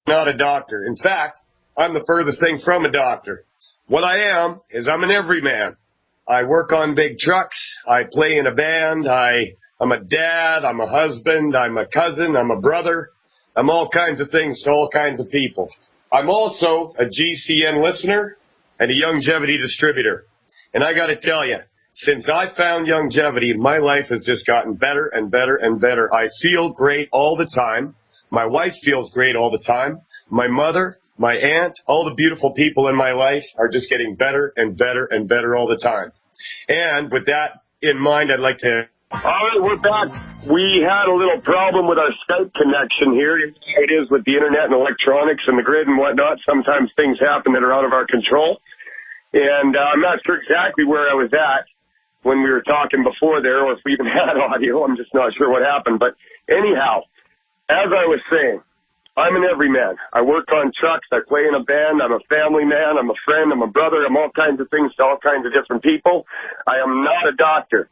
not a doctor. In fact, I'm the furthest thing from a doctor. What I am is I'm an everyman. I work on big trucks. I play in a band. I'm a dad. I'm a husband. I'm a cousin. I'm a brother. I'm all kinds of things to all kinds of people. I'm also a GCN listener and a longevity distributor. And I got to tell you, since I found longevity, my life has just gotten better and better and better. I feel great all the time. My wife feels great all the time. My mother, my aunt, all the beautiful people in my life are just getting better and better and better all the time. And with that in mind, I'd like to... All right, we're back. We had a little problem with our Skype connection here. It is with the internet and electronics and the grid and whatnot. Sometimes things happen that are out of our control. And I'm not sure exactly where I was at when we were talking before there, or if we even had audio. I'm just not sure what happened. But anyhow, as I was saying, I'm an everyman. I work on trucks. I play in a band. I'm a family man. I'm a friend. I'm a brother. I'm all kinds of things to all kinds of different people. I am not a doctor.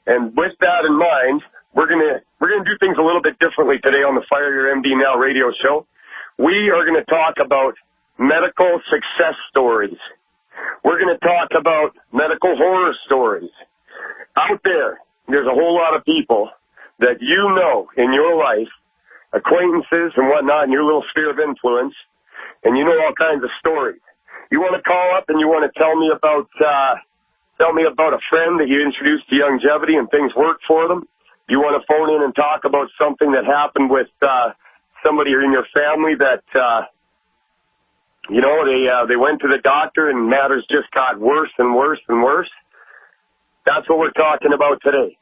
And with that in mind, we're gonna do things a little bit differently today on the Fire Your MD Now radio show. We are going to talk about medical success stories. We're going to talk about medical horror stories. Out there, there's a whole lot of people that you know in your life, acquaintances and whatnot in your little sphere of influence, and you know all kinds of stories. You want to call up and you want to tell me about a friend that you introduced to longevity and things worked for them. You want to phone in and talk about something that happened with somebody in your family that, they went to the doctor and matters just got worse and worse and worse. That's what we're talking about today.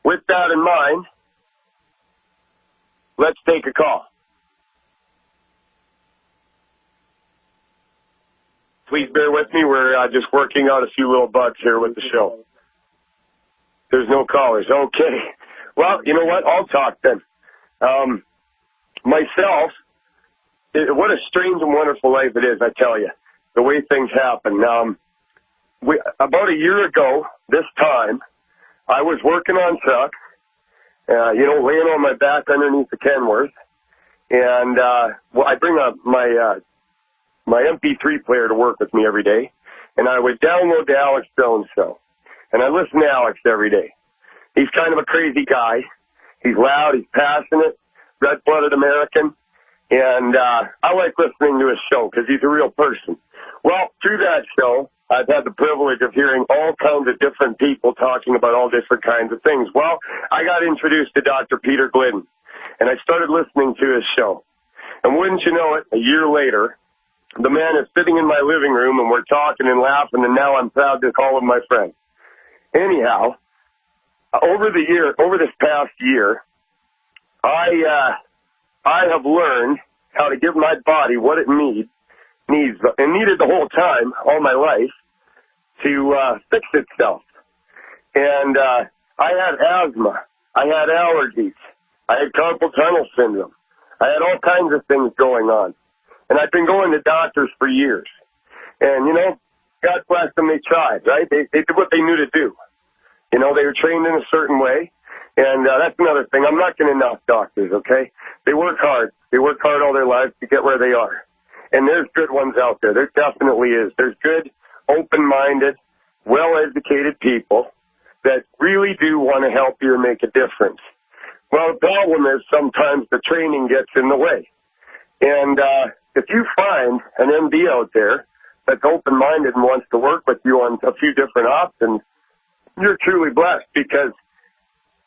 With that in mind, let's take a call. Please bear with me. We're just working out a few little bugs here with the show. There's no callers. Okay. Well, you know what? I'll talk then. Myself, what a strange and wonderful life it is, I tell you, the way things happen. About a year ago, this time, I was working on trucks, laying on my back underneath the Kenworth, and I bring up my MP3 player to work with me every day, and I would download the Alex Jones show, and I listen to Alex every day. He's kind of a crazy guy. He's loud, he's passionate, red-blooded American, and I like listening to his show because he's a real person. Well, through that show, I've had the privilege of hearing all kinds of different people talking about all different kinds of things. Well, I got introduced to Dr. Peter Glidden, and I started listening to his show. And wouldn't you know it, a year later, the man is sitting in my living room, and we're talking and laughing, and now I'm proud to call him my friend. Anyhow, over this past year, I have learned how to give my body what it needs, and needed the whole time, all my life, to fix itself. And I had asthma. I had allergies. I had carpal tunnel syndrome. I had all kinds of things going on. And I've been going to doctors for years. And, God bless them, they tried, right? They did what they knew to do. They were trained in a certain way. And that's another thing. I'm not going to knock doctors, okay? They work hard. They work hard all their lives to get where they are. And there's good ones out there. There definitely is. There's good, open-minded, well-educated people that really do want to help you and make a difference. Well, the problem is sometimes the training gets in the way. And if you find an MD out there that's open-minded and wants to work with you on a few different options, you're truly blessed because,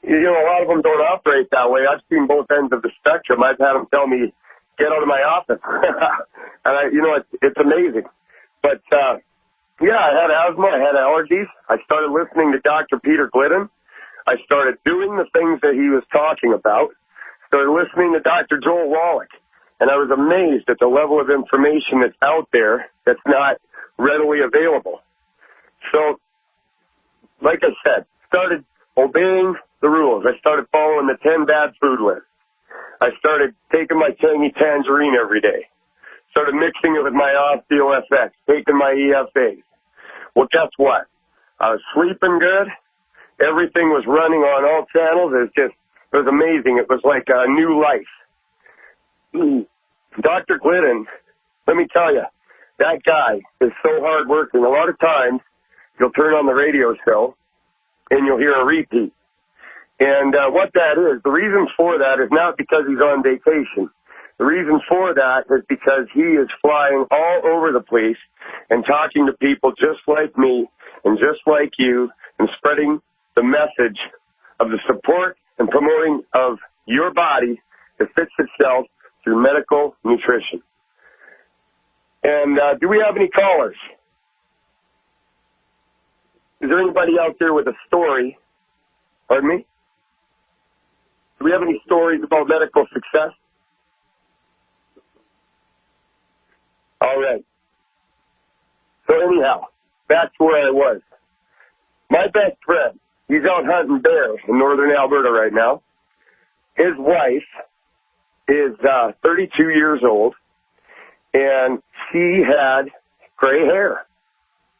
a lot of them don't operate that way. I've seen both ends of the spectrum. I've had them tell me, get out of my office. And, it's amazing. But, I had asthma. I had allergies. I started listening to Dr. Peter Glidden. I started doing the things that he was talking about. Started listening to Dr. Joel Wallach. And I was amazed at the level of information that's out there that's not readily available. So, like I said, started obeying the rules. I started following the 10 bad food list. I started taking my tangy tangerine every day. Started mixing it with my OsteoFX, taking my EFAs. Well, guess what? I was sleeping good. Everything was running on all channels. It was amazing. It was like a new life. Dr. Glidden, let me tell you, that guy is so hardworking. A lot of times, you'll turn on the radio show, and you'll hear a repeat. And what that is, the reason for that is not because he's on vacation. The reason for that is because he is flying all over the place and talking to people just like me and just like you and spreading the message of the support and promoting of your body that fits itself through medical nutrition. And do we have any callers? Is there anybody out there with a story? Pardon me? Do we have any stories about medical success? All right. So anyhow, back to where I was. My best friend, he's out hunting bears in northern Alberta right now. His wife is 32 years old, and she had gray hair.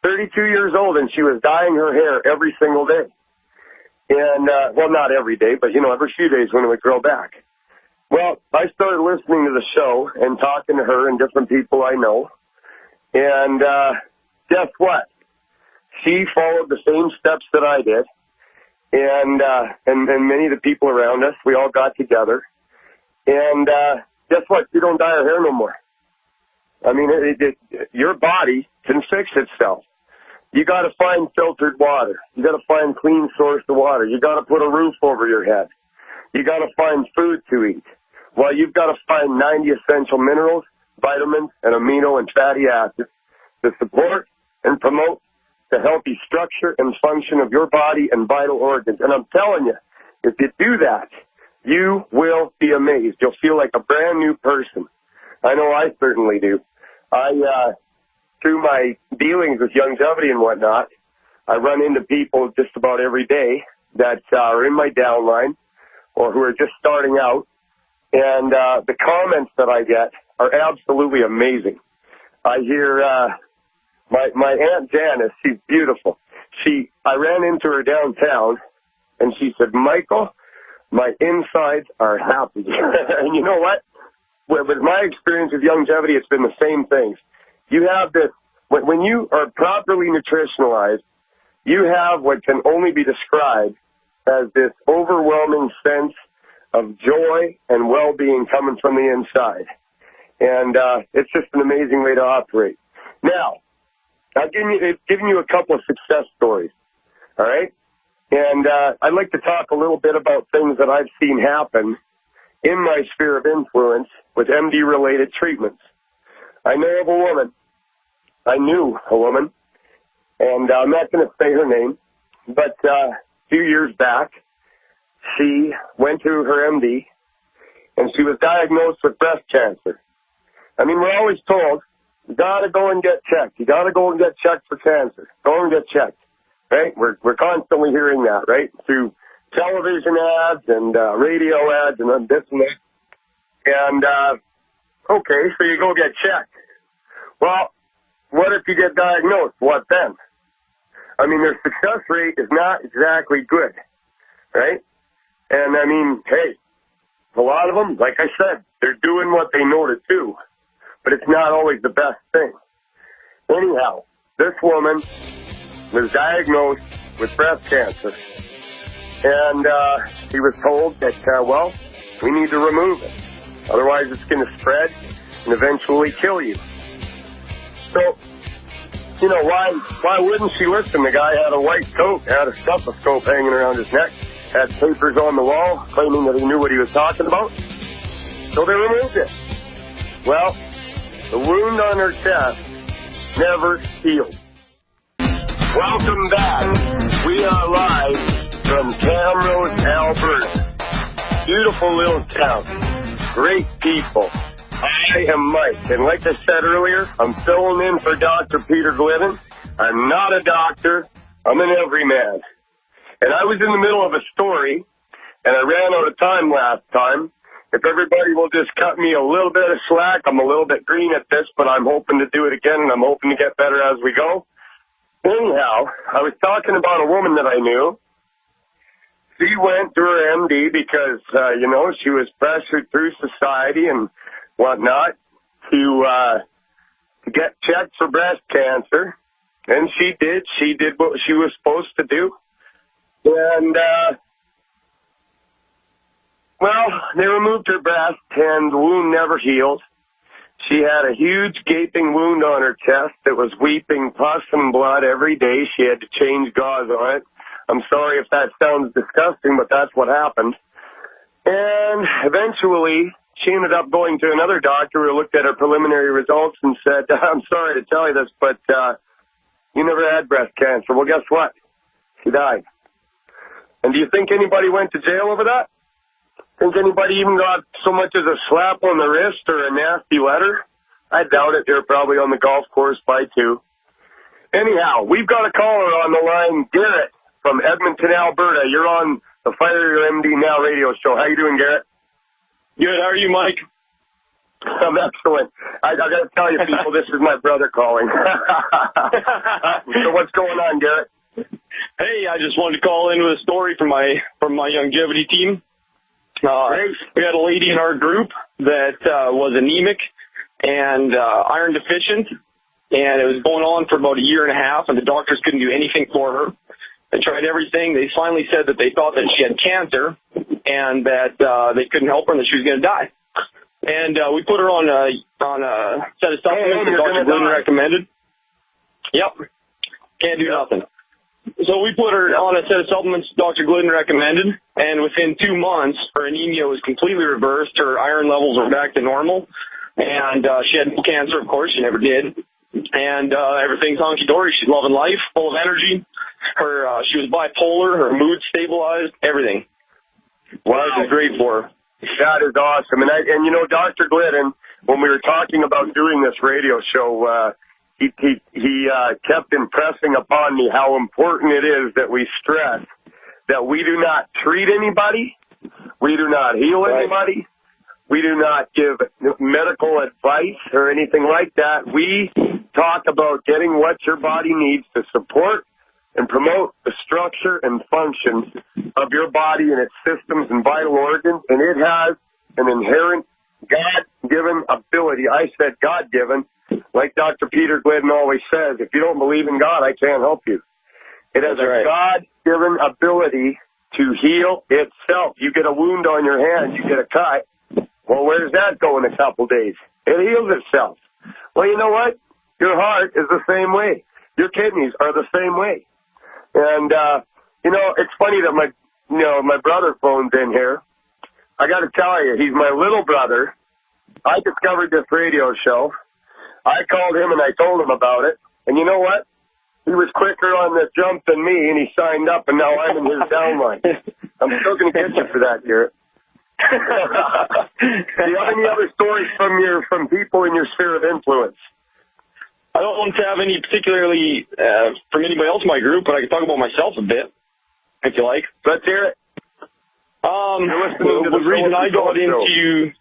32 years old, and she was dyeing her hair every single day. And, well, not every day, but, every few days when it would grow back. Well, I started listening to the show and talking to her and different people I know. And guess what? She followed the same steps that I did. And many of the people around us, we all got together. And guess what? You don't dye your hair no more. I mean, your body can fix itself. You got to find filtered water. You got to find clean source of water. You got to put a roof over your head. You got to find food to eat. Well, you've got to find 90 essential minerals, vitamins, and amino and fatty acids to support and promote the healthy structure and function of your body and vital organs. And I'm telling you, if you do that, you will be amazed. You'll feel like a brand new person. I know I certainly do. Through my dealings with longevity and whatnot, I run into people just about every day that are in my downline or who are just starting out. And the comments that I get are absolutely amazing. I hear my Aunt Janice, she's beautiful. I ran into her downtown, and she said, Michael, my insides are happy. And you know what? With my experience with longevity, it's been the same thing. You have this, when you are properly nutritionalized, you have what can only be described as this overwhelming sense of joy and well-being coming from the inside. And it's just an amazing way to operate. Now, I've given you a couple of success stories, all right? And I'd like to talk a little bit about things that I've seen happen in my sphere of influence with MD-related treatments. I knew a woman, and I'm not going to say her name, but a few years back, she went to her MD, and she was diagnosed with breast cancer. I mean, we're always told, you got to go and get checked. You got to go and get checked for cancer. Go and get checked, right? We're constantly hearing that, right? Through television ads and radio ads and this and that. And, okay, so you go get checked. Well, what if you get diagnosed? What then? I mean, their success rate is not exactly good, right? And, I mean, hey, a lot of them, like I said, they're doing what they know to do, but it's not always the best thing. Anyhow, this woman was diagnosed with breast cancer, and he was told that, well, we need to remove it. Otherwise, it's going to spread and eventually kill you. So, why wouldn't she listen? The guy had a white coat, had a stethoscope hanging around his neck, had papers on the wall claiming that he knew what he was talking about. So they removed it. Well, the wound on her chest never healed. Welcome back. We are live from Camrose, Alberta. Beautiful little town. Great people. I am Mike, and like I said earlier, I'm filling in for Dr. Peter Glidden. I'm not a doctor. I'm an everyman. And I was in the middle of a story, and I ran out of time last time. If everybody will just cut me a little bit of slack, I'm a little bit green at this, but I'm hoping to do it again, and I'm hoping to get better as we go. Anyhow, I was talking about a woman that I knew. She went to her MD because, she was pressured through society and whatnot to get checked for breast cancer. And she did. She did what she was supposed to do. And, well, they removed her breast, and the wound never healed. She had a huge gaping wound on her chest that was weeping pus and blood every day. She had to change gauze on it. I'm sorry if that sounds disgusting, but that's what happened. And eventually, she ended up going to another doctor who looked at her preliminary results and said, I'm sorry to tell you this, but you never had breast cancer. Well, guess what? She died. And do you think anybody went to jail over that? Think anybody even got so much as a slap on the wrist or a nasty letter? I doubt it. They're probably on the golf course by two. Anyhow, we've got a caller on the line, Garrett from Edmonton, Alberta. You're on the Fire Your MD Now radio show. How you doing, Garrett? Good. How are you, Mike? I'm excellent. I got to tell you, people, this is my brother calling. So what's going on, Garrett? Hey, I just wanted to call in with a story from my longevity team. We had a lady in our group that was anemic and iron deficient, and it was going on for about a year and a half, and the doctors couldn't do anything for her. They tried everything. They finally said that they thought that she had cancer and that they couldn't help her and that she was going to die. And we put her on a set of supplements that Dr. Glidden recommended. Yep. Can't do nothing. So we put her on a set of supplements Dr. Glidden recommended, and within 2 months, her anemia was completely reversed. Her iron levels were back to normal, and she had no cancer, of course. She never did. And everything's hunky-dory. She's loving life, full of energy. She was bipolar. Her mood stabilized, everything. Wow. It was great for her. That is awesome. And you know, Dr. Glidden, when we were talking about doing this radio show, he kept impressing upon me how important it is that we stress that we do not treat anybody, we do not heal anybody, we do not give medical advice or anything like that. We talk about getting what your body needs to support and promote the structure and function of your body and its systems and vital organs, and it has an inherent God-given ability. I said God-given. Like Dr. Peter Glidden always says, if you don't believe in God, I can't help you. It has a God-given ability to heal itself. You get a wound on your hand, you get a cut. Well, where does that go in a couple days? It heals itself. Well, you know what? Your heart is the same way. Your kidneys are the same way. And, you know, it's funny that my brother phones in here. I got to tell you, he's my little brother. I discovered this radio show. I called him and I told him about it. And you know what? He was quicker on the jump than me, and he signed up, and now I'm in his downline. I'm still going to get you for that, Garrett. Do you have any other stories from people in your sphere of influence? I don't want to have any particularly from anybody else in my group, but I can talk about myself a bit, if you like. Let's hear it. The reason I got into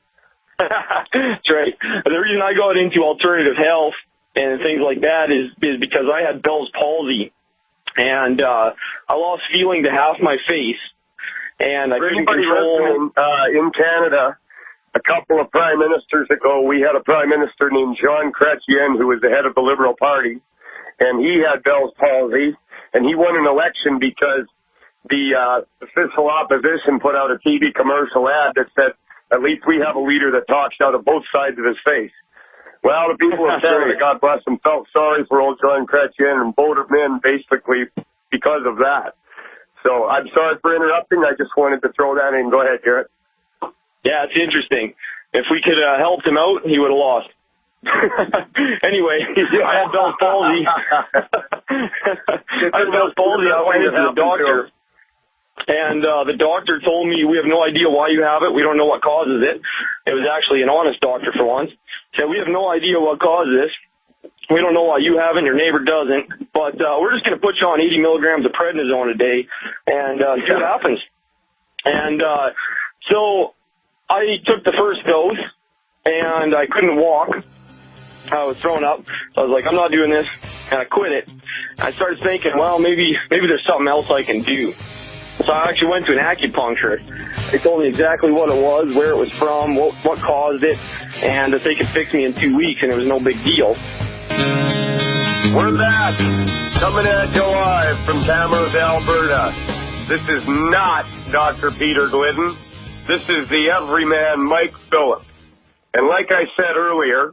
that's right. The reason I got into alternative health and things like that is because I had Bell's palsy, and I lost feeling to half my face, and I couldn't control. In Canada, a couple of prime ministers ago, we had a prime minister named Jean Chrétien, who was the head of the Liberal Party, and he had Bell's palsy, and he won an election because the official opposition put out a TV commercial ad that said, at least we have a leader that talks out of both sides of his face. Well, the people of Canada, God bless them, felt sorry for old Jean Chrétien and voted him in basically because of that. So I'm sorry for interrupting. I just wanted to throw that in. Go ahead, Garrett. Yeah, it's interesting. If we could have helped him out, he would have lost. Anyway, I had Bell's palsy. I went into the doctor. And the doctor told me, we have no idea why you have it. We don't know what causes it. It was actually an honest doctor for once. Said, we have no idea what causes this. We don't know why you have it and your neighbor doesn't. But we're just going to put you on 80 milligrams of prednisone a day and see what happens. And so I took the first dose, and I couldn't walk. I was throwing up. So I was like, I'm not doing this. And I quit it. I started thinking, well, maybe there's something else I can do. So I actually went to an acupuncturist. They told me exactly what it was, where it was from, what caused it, and that they could fix me in 2 weeks, and it was no big deal. We're back, coming at you live from Tamworth, Alberta. This is not Dr. Peter Glidden. This is the everyman Mike Phillip. And like I said earlier,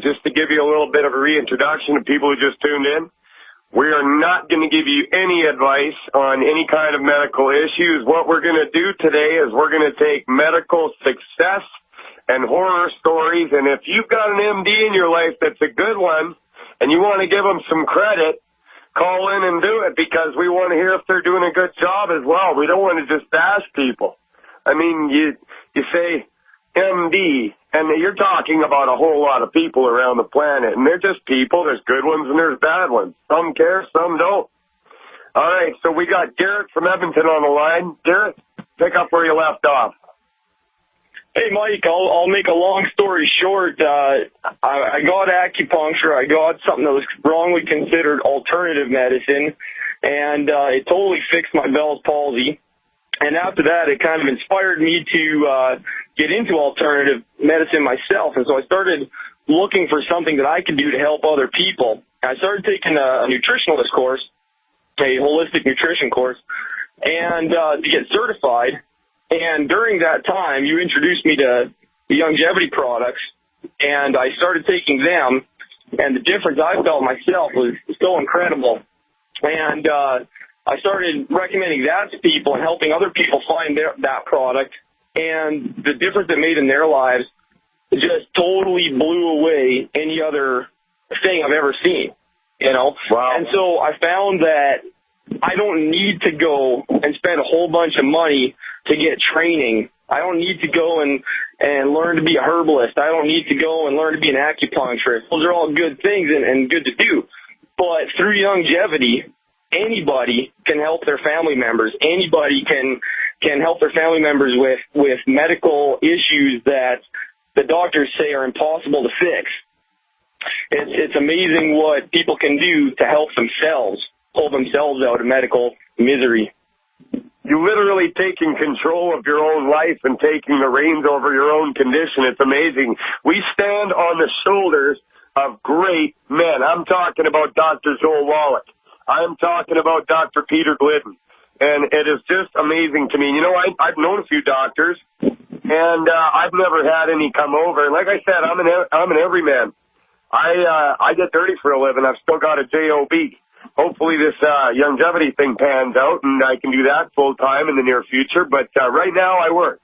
just to give you a little bit of a reintroduction to people who just tuned in, we are not going to give you any advice on any kind of medical issues. What we're going to do today is we're going to take medical success and horror stories, and if you've got an MD in your life that's a good one and you want to give them some credit, call in and do it, because we want to hear if they're doing a good job as well. We don't want to just bash people. I mean, you say MD, and you're talking about a whole lot of people around the planet, and they're just people. There's good ones and there's bad ones. Some care, some don't. All right, so we got Garrett from Edmonton on the line. Garrett, pick up where you left off. Hey, Mike, I'll make a long story short. I got acupuncture. I got something that was wrongly considered alternative medicine, and it totally fixed my Bell's palsy. And after that, it kind of inspired me to get into alternative medicine myself. And so I started looking for something that I could do to help other people. I started taking a nutritionalist course, a holistic nutrition course, and to get certified. And during that time, you introduced me to the longevity products, and I started taking them, and the difference I felt myself was so incredible. And I started recommending that to people and helping other people find that product, and the difference it made in their lives just totally blew away any other thing I've ever seen, you know? Wow. And so I found that I don't need to go and spend a whole bunch of money to get training. I don't need to go and learn to be a herbalist. I don't need to go and learn to be an acupuncturist. Those are all good things and good to do. But through longevity, anybody can help their family members. Anybody can help their family members with medical issues that the doctors say are impossible to fix. It's amazing what people can do to help themselves, pull themselves out of medical misery. You literally taking control of your own life and taking the reins over your own condition. It's amazing. We stand on the shoulders of great men. I'm talking about Dr. Joel Wallach. I'm talking about Dr. Peter Glidden. And it is just amazing to me. You know, I've known a few doctors, and I've never had any come over. And like I said, I'm an everyman. I get dirty for a living. I've still got a job. Hopefully this longevity thing pans out, and I can do that full time in the near future. But right now I work.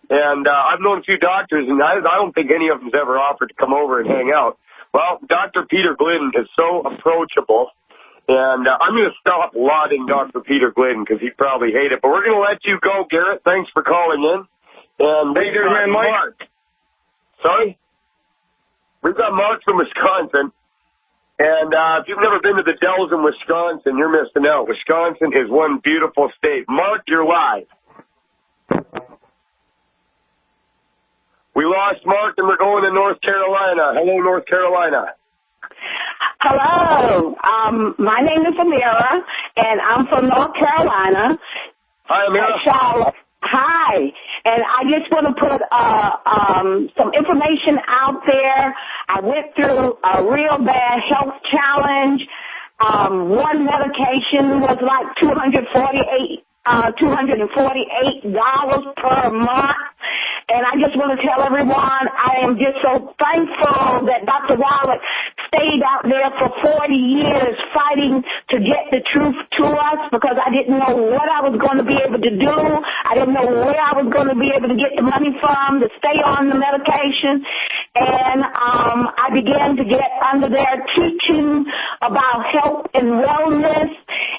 And I've known a few doctors, and I don't think any of them's ever offered to come over and hang out. Well, Dr. Peter Glidden is so approachable. And I'm going to stop lauding Dr. Peter Glidden because he'd probably hate it. But we're going to let you go, Garrett. Thanks for calling in. And Hey there, man, Mike. Mark. Sorry? We've got Mark from Wisconsin. And if you've never been to the Dells in Wisconsin, you're missing out. Wisconsin is one beautiful state. Mark, you're live. We lost Mark, and we're going to North Carolina. Hello, North Carolina. Hello. My name is Amira, and I'm from North Carolina. Hi, Amira. Charlotte. Hi. And I just want to put some information out there. I went through a real bad health challenge. One medication was like $248 per month. And I just want to tell everyone I am just so thankful that Dr. Wallach stayed out there for 40 years fighting to get the truth to us, because I didn't know what I was going to be able to do. I didn't know where I was going to be able to get the money from to stay on the medication. And I began to get under their teaching about health and wellness,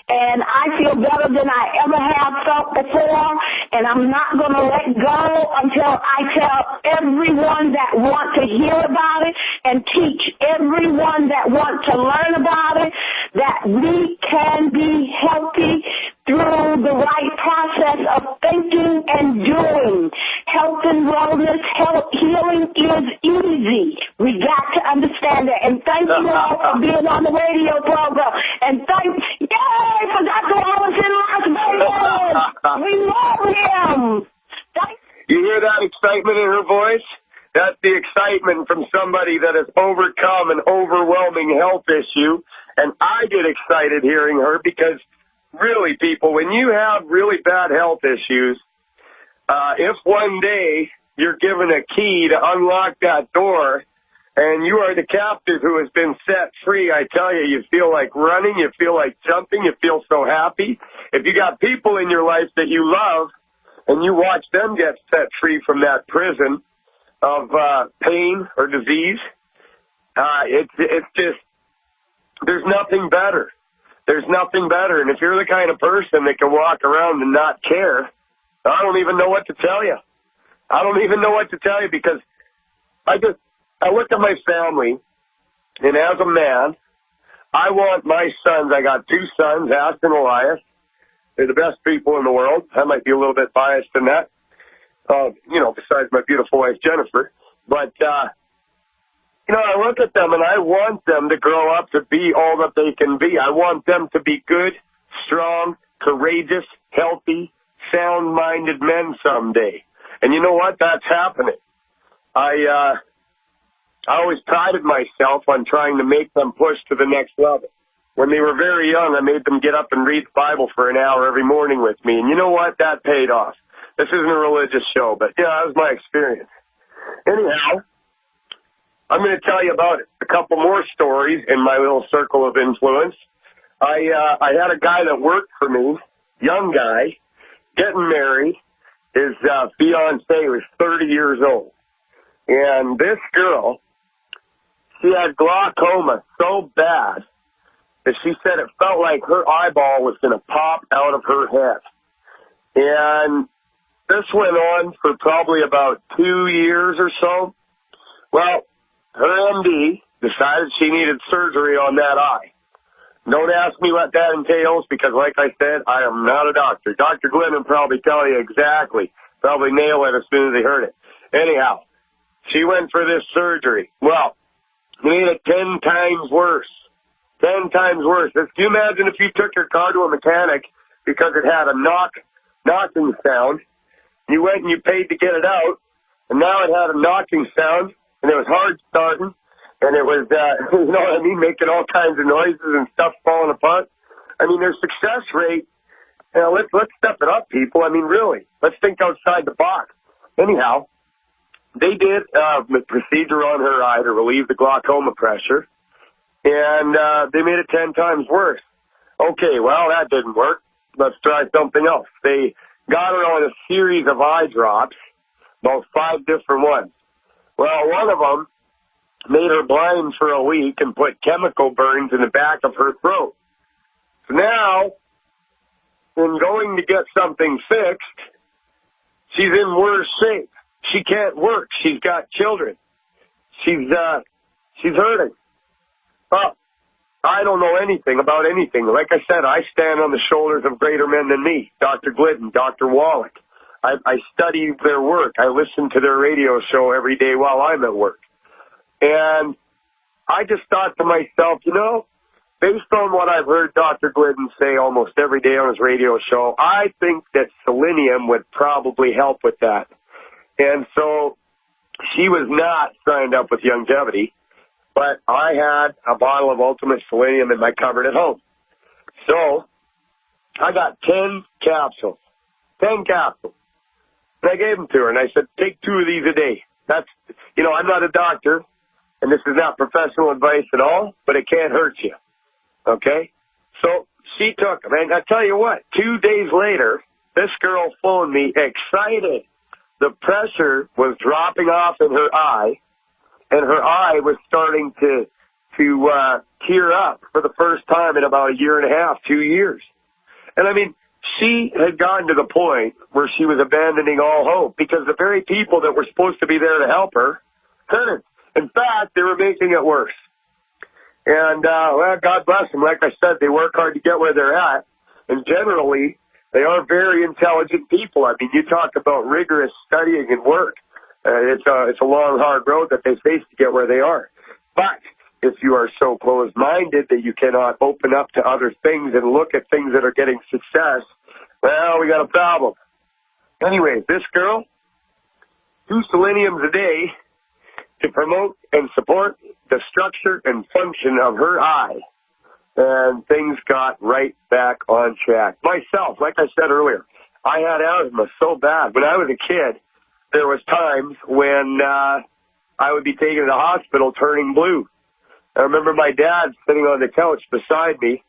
and I feel better than I ever have felt before, and I'm not going to let go until I tell everyone that want to hear about it and teach everyone that want to learn about it that we can be healthy through the right process of thinking and doing. Health and wellness, healing is easy. We got to understand that. And thank you all for being on the radio program. And yay, for Dr. Wallace in Las Vegas. We love him. You hear that excitement in her voice? That's the excitement from somebody that has overcome an overwhelming health issue. And I get excited hearing her because, really, people, when you have really bad health issues, if one day you're given a key to unlock that door and you are the captive who has been set free, I tell you, you feel like running, you feel like jumping, you feel so happy. If you got people in your life that you love and you watch them get set free from that prison of pain or disease, it's just, there's nothing better. There's nothing better. And if you're the kind of person that can walk around and not care, I don't even know what to tell you. I don't even know what to tell you because I look at my family, and as a man, I want my sons, I got 2 sons, Aston and Elias. They're the best people in the world. I might be a little bit biased in that, besides my beautiful wife, Jennifer. But, I look at them, and I want them to grow up to be all that they can be. I want them to be good, strong, courageous, healthy, sound-minded men someday. And you know what? That's happening. I always prided myself on trying to make them push to the next level. When they were very young, I made them get up and read the Bible for an hour every morning with me. And you know what? That paid off. This isn't a religious show, but, that was my experience. Anyhow, I'm going to tell you about a couple more stories in my little circle of influence. I had a guy that worked for me, young guy, getting married. His fiancée was 30 years old. And this girl, she had glaucoma so bad that she said it felt like her eyeball was going to pop out of her head. And this went on for probably about 2 years or so. Well, her MD decided she needed surgery on that eye. Don't ask me what that entails because, like I said, I am not a doctor. Dr. Glidden probably tell you exactly. Probably nail it as soon as he heard it. Anyhow, she went for this surgery. Well, they made it 10 times worse. 10 times worse. Can you imagine if you took your car to a mechanic because it had a knocking sound, you went and you paid to get it out, and now it had a knocking sound, and it was hard starting, and it was, you know what I mean, making all kinds of noises and stuff falling apart. I mean, their success rate, let's step it up, people. I mean, really, let's think outside the box. Anyhow, they did a procedure on her eye to relieve the glaucoma pressure, and they made it 10 times worse. Okay, well, that didn't work. Let's try something else. They got her on a series of eye drops, about 5 different ones. Well, one of them made her blind for a week and put chemical burns in the back of her throat. So now, when going to get something fixed, she's in worse shape. She can't work. She's got children. She's hurting. Well, I don't know anything about anything. Like I said, I stand on the shoulders of greater men than me. Dr. Glidden, Dr. Wallach. I study their work. I listen to their radio show every day while I'm at work. And I just thought to myself, based on what I've heard Dr. Glidden say almost every day on his radio show, I think that selenium would probably help with that. And so she was not signed up with Longevity, but I had a bottle of Ultimate Selenium in my cupboard at home. So I got 10 capsules. 10 capsules. And I gave them to her, and I said, take 2 of these a day. That's, I'm not a doctor, and this is not professional advice at all, but it can't hurt you. Okay? So she took them. And I tell you what, 2 days later, this girl phoned me excited. The pressure was dropping off in her eye, and her eye was starting to tear up for the first time in about 1.5 years, 2 years. And I mean, she had gotten to the point where she was abandoning all hope because the very people that were supposed to be there to help her couldn't. In fact, they were making it worse. And, God bless them. Like I said, they work hard to get where they're at. And generally, they are very intelligent people. I mean, you talk about rigorous studying and work. It's a long, hard road that they face to get where they are. But if you are so closed-minded that you cannot open up to other things and look at things that are getting success, Well, we got a problem. Anyway, this girl, 2 seleniums a day to promote and support the structure and function of her eye. And things got right back on track. Myself, like I said earlier, I had asthma so bad. When I was a kid, there was times when I would be taken to the hospital turning blue. I remember my dad sitting on the couch beside me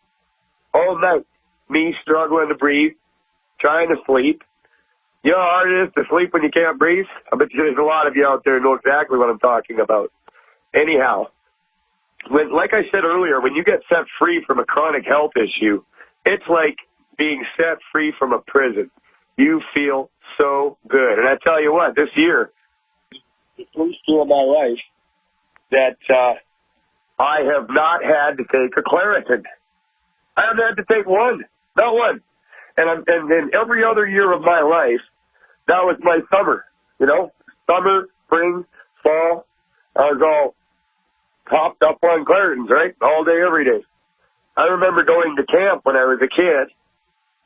all night, me struggling to breathe, trying to sleep. You know how hard it is to sleep when you can't breathe? I bet you there's a lot of you out there who know exactly what I'm talking about. Anyhow, like I said earlier, when you get set free from a chronic health issue, it's like being set free from a prison. You feel so good. And I tell you what, this year, the first year of my life that I have not had to take a Claritin. I haven't had to take one, not one. And then every other year of my life, that was my summer, you know, summer, spring, fall. I was all popped up on Claritins, right, all day, every day. I remember going to camp when I was a kid,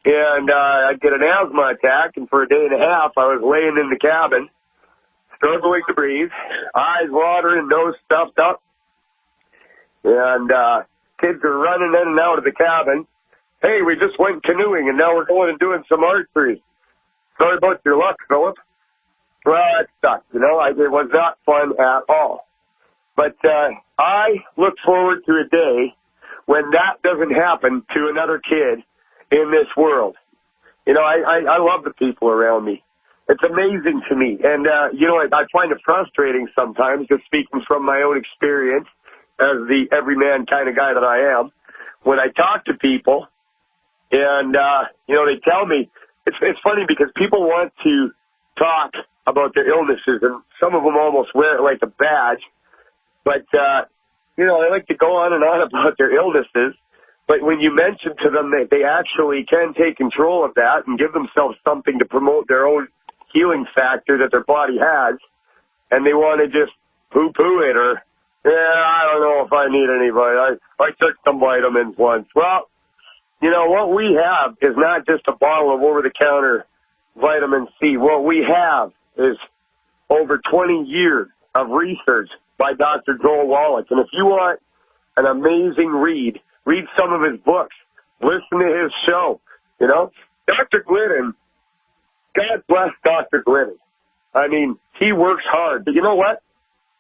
and I'd get an asthma attack, and for a day and a half, I was laying in the cabin, struggling to breathe, eyes watering, nose stuffed up, and kids are running in and out of the cabin. Hey, we just went canoeing, and now we're going and doing some archery. Sorry about your luck, Philip. Well, that sucked, you know. It was not fun at all. But I look forward to a day when that doesn't happen to another kid in this world. You know, I love the people around me. It's amazing to me. And, you know, I find it frustrating sometimes, just speaking from my own experience as the everyman kind of guy that I am, when I talk to people and, you know, they tell me, it's funny because people want to talk about their illnesses, and some of them almost wear it like a badge. But, you know, they like to go on and on about their illnesses. But when you mention to them that they actually can take control of that and give themselves something to promote their own healing factor that their body has, and they want to just poo-poo it or, yeah, I don't know if I need anybody. I took some vitamins once. Well, you know, what we have is not just a bottle of over-the-counter vitamin C. What we have is over 20 years of research by Dr. Joel Wallach. And if you want an amazing read some of his books, listen to his show, you know. Dr. Glidden, God bless Dr. Glidden. I mean, he works hard. But you know what?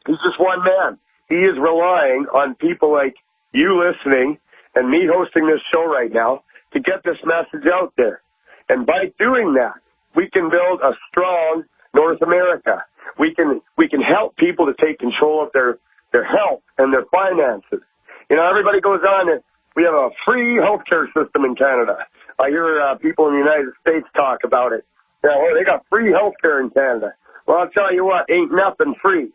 He's just one man. He is relying on people like you listening and me hosting this show right now to get this message out there. And by doing that, we can build a strong North America. We can help people to take control of their health and their finances. You know, everybody goes on and we have a free healthcare system in Canada. I hear people in the United States talk about it. You know, they got free healthcare in Canada. Well, I'll tell you what, ain't nothing free.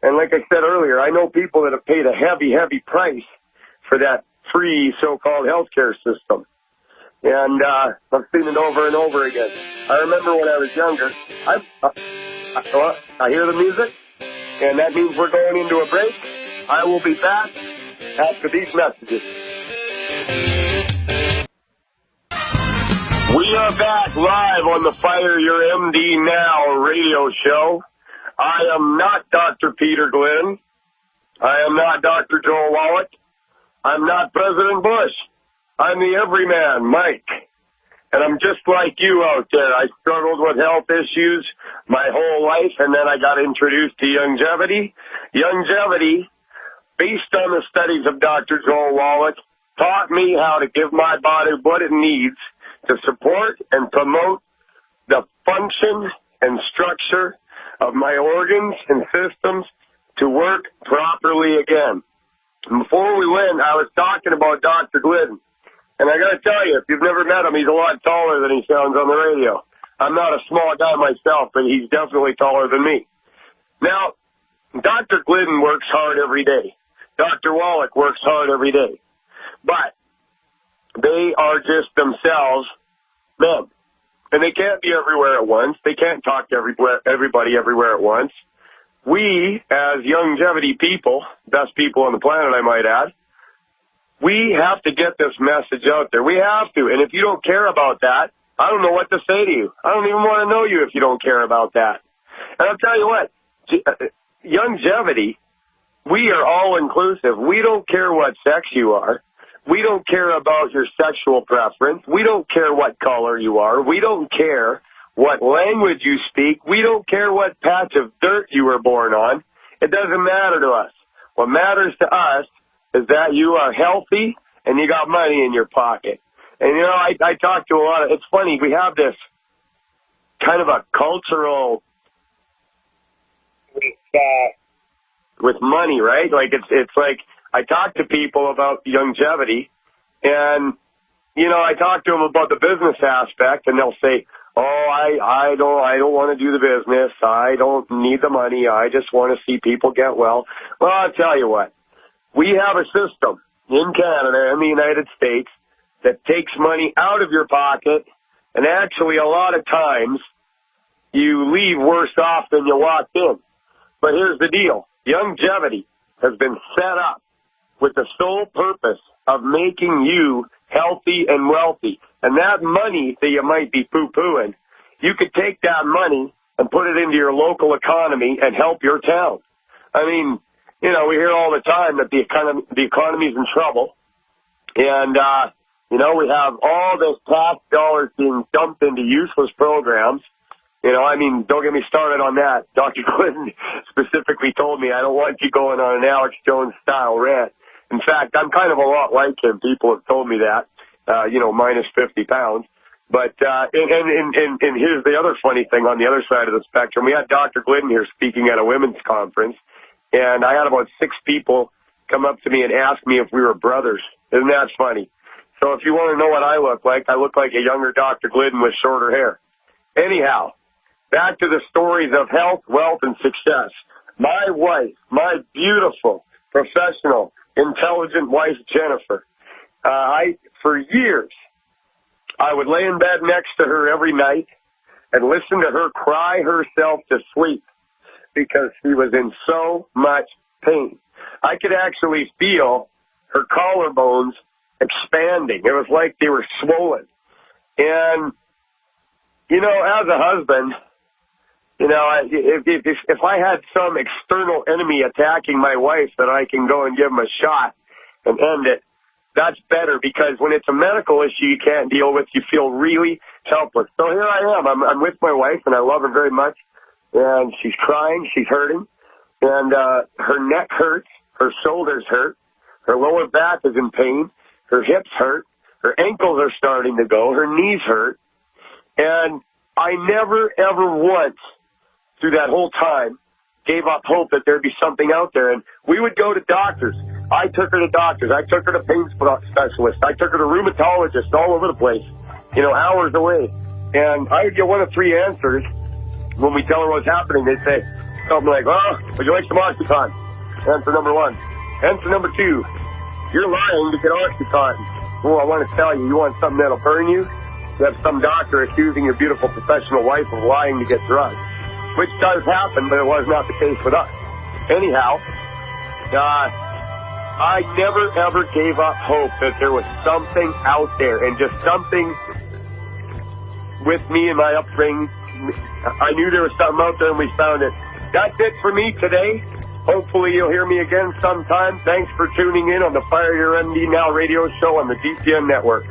And like I said earlier, I know people that have paid a heavy, heavy price for that free so-called healthcare system. And I've seen it over and over again. I remember when I was younger, I hear the music, and that means we're going into a break. I will be back after these messages. We are back live on the Fire Your MD Now radio show. I am not Dr. Peter Glidden. I am not Dr. Joel Wallach. I'm not President Bush. I'm the everyman, Mike. And I'm just like you out there. I struggled with health issues my whole life, and then I got introduced to longevity. Longevity, based on the studies of Dr. Joel Wallach, taught me how to give my body what it needs to support and promote the function and structure of my organs and systems to work properly again. And before we went, I was talking about Dr. Glidden. And I got to tell you, if you've never met him, he's a lot taller than he sounds on the radio. I'm not a small guy myself, but he's definitely taller than me. Now, Dr. Glidden works hard every day. Dr. Wallach works hard every day. But they are just themselves men. And they can't be everywhere at once. They can't talk to everybody everywhere at once. We, as longevity people, best people on the planet, I might add, we have to get this message out there. We have to. And if you don't care about that, I don't know what to say to you. I don't even want to know you if you don't care about that. And I'll tell you what, longevity, we are all inclusive. We don't care what sex you are. We don't care about your sexual preference. We don't care what color you are. We don't care what language you speak. We don't care what patch of dirt you were born on. It doesn't matter to us. What matters to us is that you are healthy and you got money in your pocket. And, you know, I talk to a lot of, it's funny, we have this kind of a cultural with money, right? Like, it's like, I talk to people about longevity, and, you know, I talk to them about the business aspect, and they'll say, oh, I don't want to do the business. I don't need the money. I just want to see people get well. Well, I'll tell you what. We have a system in Canada and the United States that takes money out of your pocket, and actually a lot of times you leave worse off than you walked in. But here's the deal. Longevity has been set up with the sole purpose of making you healthy and wealthy. And that money that you might be poo-pooing, you could take that money and put it into your local economy and help your town. I mean, you know, we hear all the time that the economy's in trouble. And, you know, we have all this tax dollars being dumped into useless programs. You know, I mean, don't get me started on that. Dr. Glidden specifically told me I don't want you going on an Alex Jones-style rant. In fact, I'm kind of a lot like him. People have told me that, you know, minus 50 pounds. But, and here's the other funny thing on the other side of the spectrum. We had Dr. Glidden here speaking at a women's conference, and I had about 6 people come up to me and ask me if we were brothers. Isn't that funny? So if you want to know what I look like a younger Dr. Glidden with shorter hair. Anyhow, back to the stories of health, wealth, and success. My wife, my beautiful, professional, intelligent wife, Jennifer, for years, I would lay in bed next to her every night and listen to her cry herself to sleep because she was in so much pain. I could actually feel her collarbones expanding. It was like they were swollen. And, you know, as a husband, you know, if I had some external enemy attacking my wife that I can go and give him a shot and end it, that's better, because when it's a medical issue you can't deal with, you feel really helpless. So here I am. I'm with my wife, and I love her very much. And she's crying. She's hurting. And her neck hurts. Her shoulders hurt. Her lower back is in pain. Her hips hurt. Her ankles are starting to go. Her knees hurt. And I never, ever once through that whole time gave up hope that there'd be something out there. And we would go to doctors. I took her to doctors. I took her to pain specialists. I took her to rheumatologists all over the place, you know, hours away. And I would get one of 3 answers when we tell her what's happening. They'd say something like, oh, would you like some Oxycontin? Answer number 1. Answer number 2, you're lying to get Oxycontin. Oh, I want to tell you, you want something that'll burn you? You have some doctor accusing your beautiful professional wife of lying to get drugs, which does happen, but it was not the case with us. Anyhow, I never, ever gave up hope that there was something out there, and just something with me and my upbringing. I knew there was something out there, and we found it. That's it for me today. Hopefully you'll hear me again sometime. Thanks for tuning in on the Fire Your MD Now radio show on the DPN network.